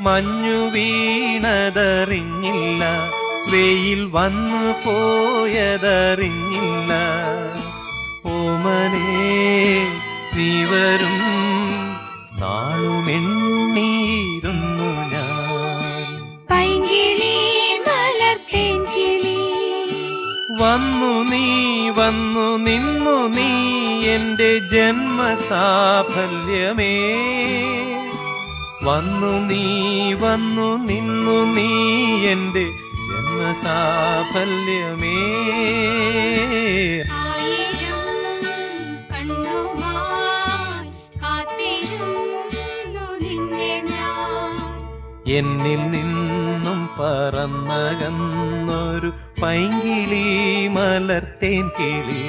മഞ്ഞു വീണതറിഞ്ഞില്ല, വെയിൽ വന്നു പോയതറിഞ്ഞില്ല. ഓമനേ നീ വരും നാളുമെണ്ണീരുന്നു ഞാൻ. വന്നു നീ വന്നു നിന്നു നീ എന്റെ ജന്മസാഫല്യമേ. വന്നു നീ വന്നു നിന്നു നീ എന്റെ ജന്മസാഫല്യമേ. എന്നിൽ നിന്നും പറന്നകന്നൊരു പൈങ്കിളി മലർത്തേൻ കിളി.